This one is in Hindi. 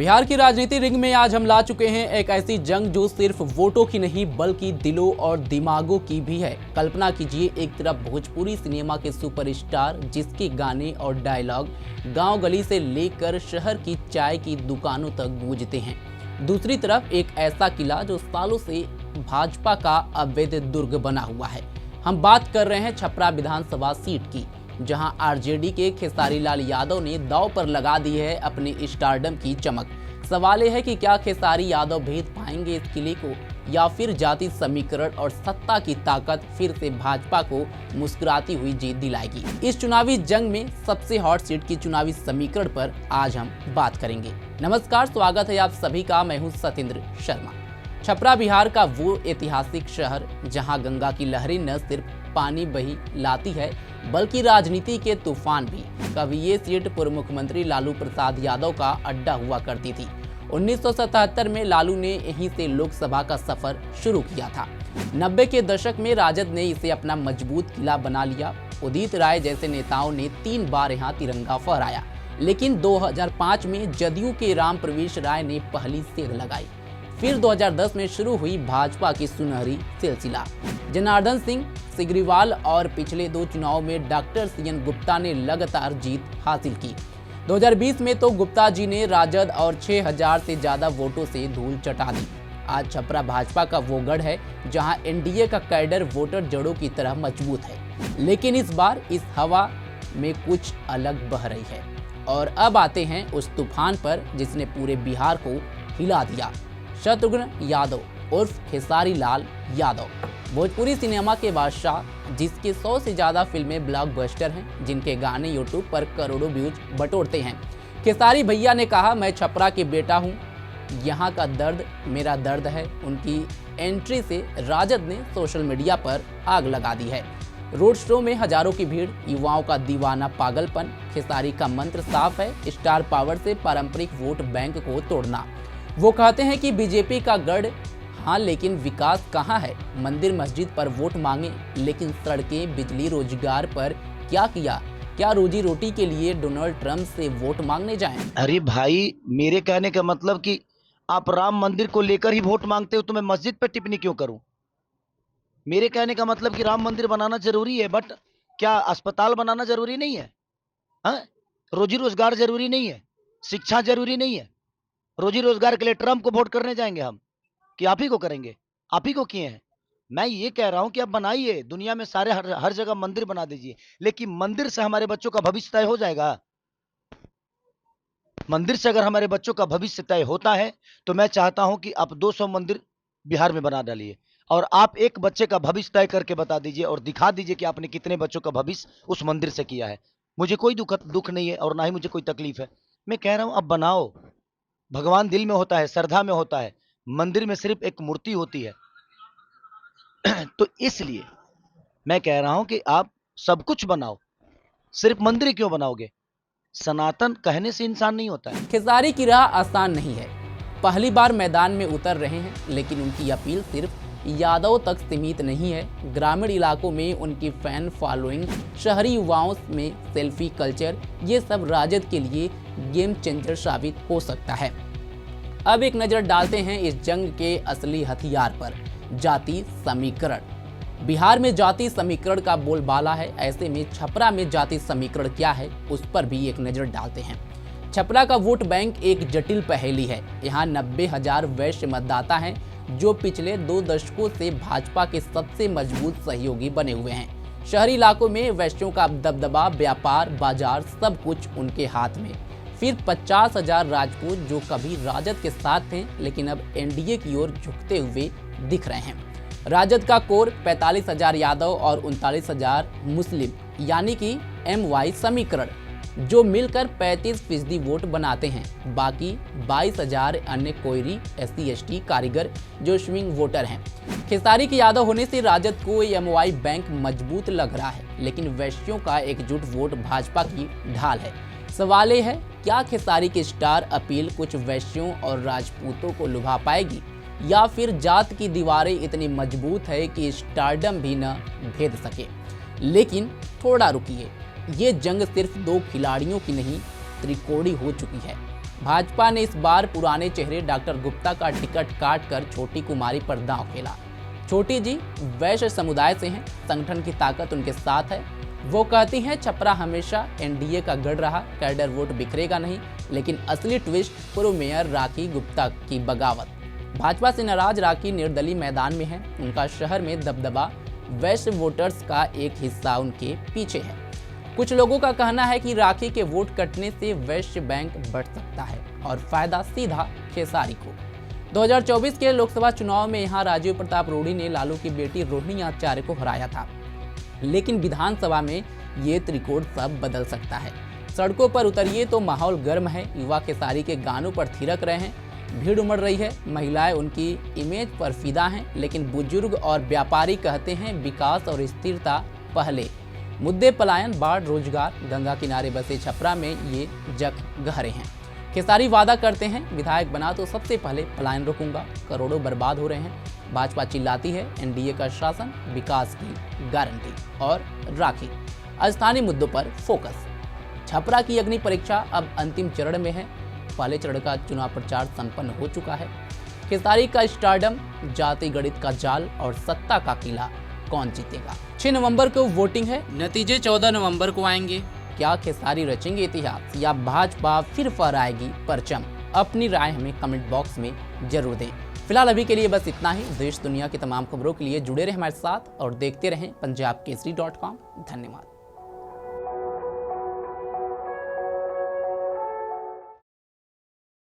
बिहार की राजनीति रिंग में आज हम ला चुके हैं एक ऐसी जंग जो सिर्फ वोटों की नहीं बल्कि दिलों और दिमागों की भी है। कल्पना कीजिए, एक तरफ भोजपुरी सिनेमा के सुपरस्टार जिसके गाने और डायलॉग गांव गली से लेकर शहर की चाय की दुकानों तक गूंजते हैं। दूसरी तरफ एक ऐसा किला जो सालों से भाजपा का अवैध दुर्ग बना हुआ है। हम बात कर रहे हैं छपरा विधानसभा सीट की, जहां आरजेडी के खेसारी लाल यादव ने दांव पर लगा दी है अपनी स्टारडम की चमक। सवाल यह है कि क्या खेसारी यादव भेद पाएंगे इस किले को, या फिर जाति समीकरण और सत्ता की ताकत फिर से भाजपा को मुस्कुराती हुई जीत दिलाएगी। इस चुनावी जंग में सबसे हॉट सीट की चुनावी समीकरण पर आज हम बात करेंगे। नमस्कार, स्वागत है आप सभी का। मैं हूं सतेंद्र शर्मा। छपरा बिहार का वो ऐतिहासिक शहर जहां गंगा की लहरें न सिर्फ पानी बही लाती है बल्कि राजनीति के तूफान भी। कभी ये सीट पूर्व मुख्यमंत्री लालू प्रसाद यादव का अड्डा हुआ करती थी। 1977 में लालू ने यहीं से लोकसभा का सफर शुरू किया था। 90 के दशक में राजद ने इसे अपना मजबूत किला बना लिया। उदित राय जैसे नेताओं ने 3 बार यहाँ तिरंगा फहराया, लेकिन 2005 में जदयू के राम प्रवेश राय ने पहली सेंध लगाई। फिर 2010 में शुरू हुई भाजपा की सुनहरी सिलसिला। जनार्दन सिंह सिग्रीवाल और पिछले 2 चुनाव में डॉक्टर सीएन गुप्ता ने लगातार जीत हासिल की। 2020 में तो गुप्ता जी ने राजद और 6000 से ज्यादा वोटों से धूल चटा दी। आज छपरा भाजपा का वो गढ़ है जहां एनडीए का कैडर वोटर जड़ों की तरह मजबूत है। लेकिन इस बार इस हवा में कुछ अलग बह रही है। और अब आते हैं उस तूफान पर जिसने पूरे बिहार को हिला दिया। शत्रुघ्न यादव उर्फ खेसारी लाल यादव, भोजपुरी सिनेमा के बादशाह, जिसके 100 से ज्यादा फिल्में ब्लॉकबस्टर हैं, जिनके गाने यूट्यूब पर करोड़ों व्यूज बटोरते हैं। खेसारी भैया ने कहा, मैं छपरा के बेटा हूं, यहाँ का दर्द मेरा दर्द है। उनकी एंट्री से राजद ने सोशल मीडिया पर आग लगा दी है। रोड शो में हजारों की भीड़, युवाओं का दीवाना पागलपन। खेसारी का मंत्र साफ है, स्टार पावर से पारंपरिक वोट बैंक को तोड़ना। वो कहते हैं कि बीजेपी का गढ़ हाँ, लेकिन विकास कहाँ है। मंदिर मस्जिद पर वोट मांगे, लेकिन सड़कें बिजली रोजगार पर क्या किया। क्या रोजी रोटी के लिए डोनाल्ड ट्रंप से वोट मांगने जाएं? अरे भाई, मेरे कहने का मतलब कि आप राम मंदिर को लेकर ही वोट मांगते हो तो मैं मस्जिद पर टिप्पणी क्यों करूं। मेरे कहने का मतलब कि राम मंदिर बनाना जरूरी है, बट क्या अस्पताल बनाना जरूरी नहीं है? हाँ, रोजी रोजगार जरूरी नहीं है, शिक्षा जरूरी नहीं है। रोजी रोजगार के लिए ट्रंप को वोट करने जाएंगे हम कि आप ही को करेंगे? आप ही को किए हैं। मैं ये कह रहा हूं कि आप बनाइए, दुनिया में सारे हर जगह मंदिर बना दीजिए, लेकिन मंदिर से हमारे बच्चों का भविष्य तय हो जाएगा? मंदिर से अगर हमारे बच्चों का भविष्य तय होता है तो मैं चाहता हूं कि आप 200 मंदिर बिहार में बना डालिए और आप एक बच्चे का भविष्य तय करके बता दीजिए और दिखा दीजिए कि आपने कितने बच्चों का भविष्य उस मंदिर से किया है। मुझे कोई दुख नहीं है और ना ही मुझे कोई तकलीफ है। मैं कह रहा हूं, अब बनाओ। भगवान दिल में होता है, श्रद्धा में होता है, मंदिर में सिर्फ एक मूर्ति होती है। तो इसलिए मैं कह रहा हूं कि आप सब कुछ बनाओ, सिर्फ मंदिर क्यों बनाओगे? सनातन कहने से इंसान नहीं होता है। खेसारी की राह आसान नहीं है। पहली बार मैदान में उतर रहे हैं, लेकिन उनकी अपील सिर्फ यादव तक सीमित नहीं है। ग्रामीण इलाकों में उनकी फैन फॉलोइंग, शहरी युवाओं में सेल्फी कल्चर, ये सब राजद के लिए गेम चेंजर साबित हो सकता है। अब एक नज़र डालते हैं इस जंग के असली हथियार पर, जाति समीकरण। बिहार में जाति समीकरण का बोलबाला है, ऐसे में छपरा में जाति समीकरण क्या है उस पर भी एक नज़र डालते हैं। छपरा का वोट बैंक एक जटिल पहेली है। यहाँ 90,000 वैश्य मतदाता हैं जो पिछले 2 दशकों से भाजपा के सबसे मजबूत सहयोगी बने हुए हैं। शहरी इलाकों में वैश्यों का दबदबा, व्यापार, बाजार, सब कुछ उनके हाथ में। फिर 50,000 राजपूत जो कभी राजद के साथ थे लेकिन अब एनडीए की ओर झुकते हुए दिख रहे हैं। राजद का कोर 45,000 यादव और 39,000 मुस्लिम, यानी कि MY समीकरण, जो मिलकर 35% वोट बनाते हैं। बाकी 22,000 अन्य कोयरी, SC ST कारीगर जो स्विंग वोटर हैं। खेसारी के यादव होने से राजद को MY बैंक मजबूत लग रहा है, लेकिन वैश्यों का एकजुट वोट भाजपा की ढाल है। सवाल ये है, क्या खेसारी की स्टार अपील कुछ वैश्यों और राजपूतों को लुभा पाएगी, या फिर जात की दीवारें इतनी मजबूत है कि स्टारडम भी न भेद सके। लेकिन थोड़ा रुकिए, ये जंग सिर्फ 2 खिलाड़ियों की नहीं, त्रिकोणी हो चुकी है। भाजपा ने इस बार पुराने चेहरे डॉक्टर गुप्ता का टिकट काटकर छोटी कुमारी पर दांव खेला। छोटी जी वैश्य समुदाय से हैं, संगठन की ताकत उनके साथ है। वो कहती हैं छपरा हमेशा एनडीए का गढ़ रहा, कैडर वोट बिखरेगा नहीं। लेकिन असली ट्विस्ट पूर्व मेयर राखी गुप्ता की बगावत। भाजपा से नाराज राखी निर्दलीय मैदान में है। उनका शहर में दबदबा वैश्य वोटर्स का एक हिस्सा उनके पीछे है। कुछ लोगों का कहना है कि राखी के वोट कटने से वैश्य बैंक बढ़ सकता है और फायदा सीधा खेसारी को। 2024 के लोकसभा चुनाव में यहां राजीव प्रताप रूडी ने लालू की बेटी रोहिणी आचार्य को हराया था, लेकिन विधानसभा में ये त्रिकोण सब बदल सकता है। सड़कों पर उतरिए तो माहौल गर्म है। युवा खेसारी के गानों पर थिरक रहे हैं, भीड़ उमड़ रही है। महिलाएं उनकी इमेज पर फिदा हैं, लेकिन बुजुर्ग और व्यापारी कहते हैं विकास और स्थिरता पहले। मुद्दे पलायन, बाढ़, रोजगार, गंगा किनारे बसे छपरा में ये जख गहरे हैं। खेसारी वादा करते हैं विधायक बना तो सबसे पहले पलायन रोकूंगा। करोड़ों बर्बाद हो रहे हैं। भाजपा चिल्लाती है एनडीए का शासन, विकास की गारंटी। और राखी स्थानीय मुद्दों पर फोकस। छपरा की अग्नि परीक्षा अब अंतिम चरण में है। पहले चरण का चुनाव प्रचार संपन्न हो चुका है। खेसारी का स्टारडम, जाति गणित का जाल और सत्ता का किला, कौन जीतेगा? 6 नवंबर को वोटिंग है, नतीजे 14 नवंबर को आएंगे। क्या खेसारी रचेंगे इतिहास या भाजपा फिर फहराएगी परचम? अपनी राय हमें कमेंट बॉक्स में जरूर दें। फिलहाल अभी के लिए बस इतना ही। देश दुनिया की तमाम खबरों के लिए जुड़े रहें हमारे साथ और देखते रहें पंजाबकेसरी.com। धन्यवाद।